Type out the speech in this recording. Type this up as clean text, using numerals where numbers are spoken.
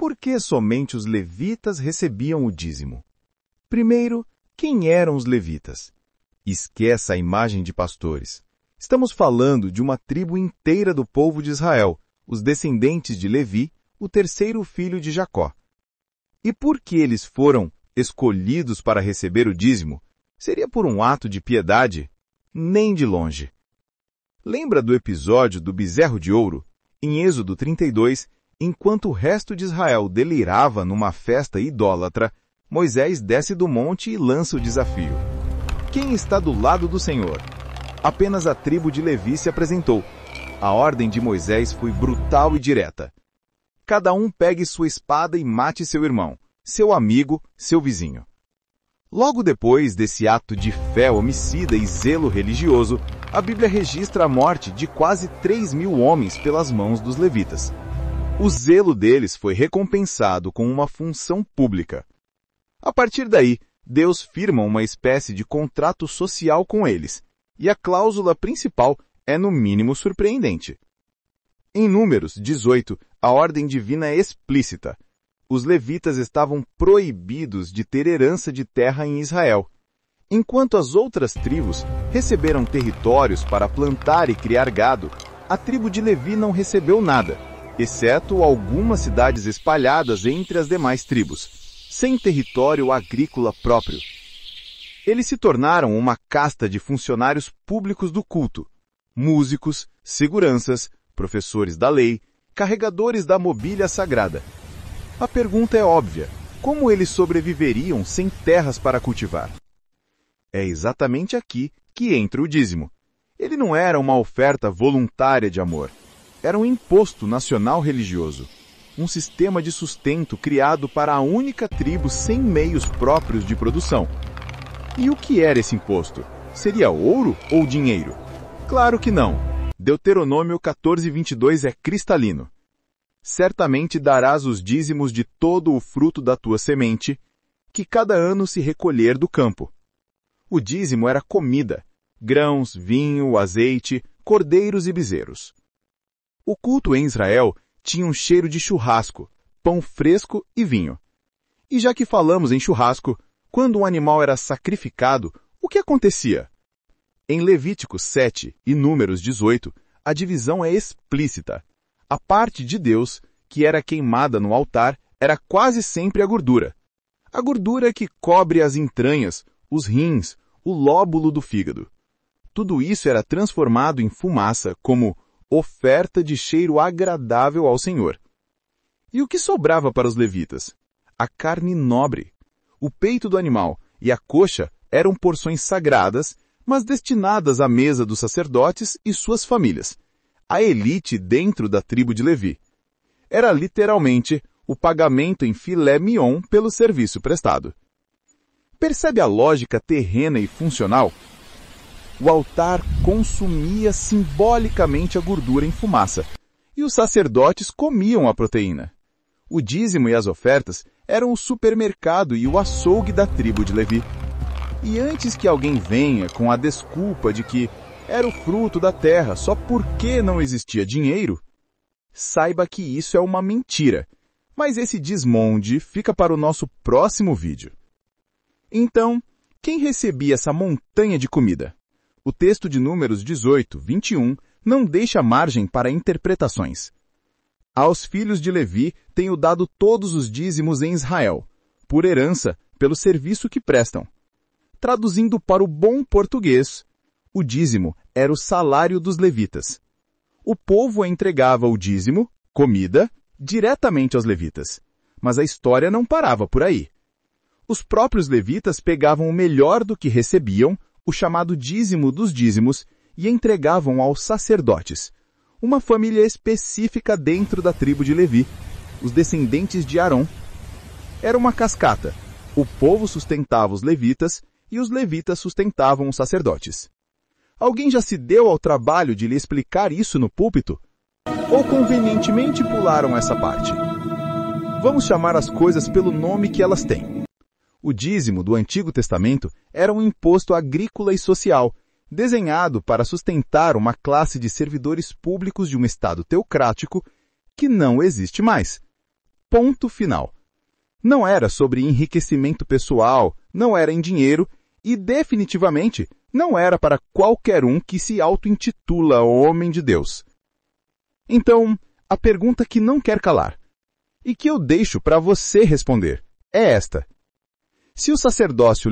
por que somente os levitas recebiam o dízimo? Primeiro, quem eram os levitas? Esqueça a imagem de pastores. Estamos falando de uma tribo inteira do povo de Israel, os descendentes de Levi, o terceiro filho de Jacó. E por que eles foram escolhidos para receber o dízimo? Seria por um ato de piedade? Nem de longe. Lembra do episódio do bezerro de ouro? Em Êxodo 32, enquanto o resto de Israel delirava numa festa idólatra, Moisés desce do monte e lança o desafio. Quem está do lado do Senhor? Apenas a tribo de Levi se apresentou. A ordem de Moisés foi brutal e direta. Cada um pegue sua espada e mate seu irmão, seu amigo, seu vizinho. Logo depois desse ato de fé homicida e zelo religioso, a Bíblia registra a morte de quase 3.000 homens pelas mãos dos levitas. O zelo deles foi recompensado com uma função pública. A partir daí, Deus firma uma espécie de contrato social com eles, e a cláusula principal é no mínimo surpreendente. Em Números 18, a ordem divina é explícita. Os levitas estavam proibidos de ter herança de terra em Israel, enquanto as outras tribos receberam territórios para plantar e criar gado. A tribo de Levi não recebeu nada, exceto algumas cidades espalhadas entre as demais tribos, sem território agrícola próprio. Eles se tornaram uma casta de funcionários públicos do culto, músicos, seguranças, professores da lei, carregadores da mobília sagrada. A pergunta é óbvia: como eles sobreviveriam sem terras para cultivar? É exatamente aqui que entra o dízimo. Ele não era uma oferta voluntária de amor. Era um imposto nacional religioso. Um sistema de sustento criado para a única tribo sem meios próprios de produção. E o que era esse imposto? Seria ouro ou dinheiro? Claro que não. Deuteronômio 14:22 é cristalino. Certamente darás os dízimos de todo o fruto da tua semente, que cada ano se recolher do campo. O dízimo era comida, grãos, vinho, azeite, cordeiros e bezerros. O culto em Israel tinha um cheiro de churrasco, pão fresco e vinho. E já que falamos em churrasco, quando um animal era sacrificado, o que acontecia? Em Levíticos 7 e Números 18, a divisão é explícita. A parte de Deus, que era queimada no altar, era quase sempre a gordura. A gordura que cobre as entranhas, os rins, o lóbulo do fígado. Tudo isso era transformado em fumaça como oferta de cheiro agradável ao Senhor. E o que sobrava para os levitas? A carne nobre. O peito do animal e a coxa eram porções sagradas, mas destinadas à mesa dos sacerdotes e suas famílias, a elite dentro da tribo de Levi. Era literalmente o pagamento em filé mignon pelo serviço prestado. Percebe a lógica terrena e funcional? O altar consumia simbolicamente a gordura em fumaça, e os sacerdotes comiam a proteína. O dízimo e as ofertas eram o supermercado e o açougue da tribo de Levi. E antes que alguém venha com a desculpa de que era o fruto da terra só porque não existia dinheiro, saiba que isso é uma mentira. Mas esse desmonde fica para o nosso próximo vídeo. Então, quem recebia essa montanha de comida? O texto de Números 18:21 não deixa margem para interpretações. Aos filhos de Levi tenho dado todos os dízimos em Israel, por herança, pelo serviço que prestam. Traduzindo para o bom português, o dízimo era o salário dos levitas. O povo entregava o dízimo, comida, diretamente aos levitas. Mas a história não parava por aí. Os próprios levitas pegavam o melhor do que recebiam, o chamado dízimo dos dízimos, e entregavam aos sacerdotes, uma família específica dentro da tribo de Levi, os descendentes de Arão. Era uma cascata. O povo sustentava os levitas e os levitas sustentavam os sacerdotes. Alguém já se deu ao trabalho de lhe explicar isso no púlpito? Ou convenientemente pularam essa parte? Vamos chamar as coisas pelo nome que elas têm. O dízimo do Antigo Testamento era um imposto agrícola e social, desenhado para sustentar uma classe de servidores públicos de um Estado teocrático que não existe mais. Ponto final. Não era sobre enriquecimento pessoal, não era em dinheiro e, definitivamente, não era para qualquer um que se auto-intitula homem de Deus. Então, a pergunta que não quer calar, e que eu deixo para você responder, é esta. Se o sacerdócio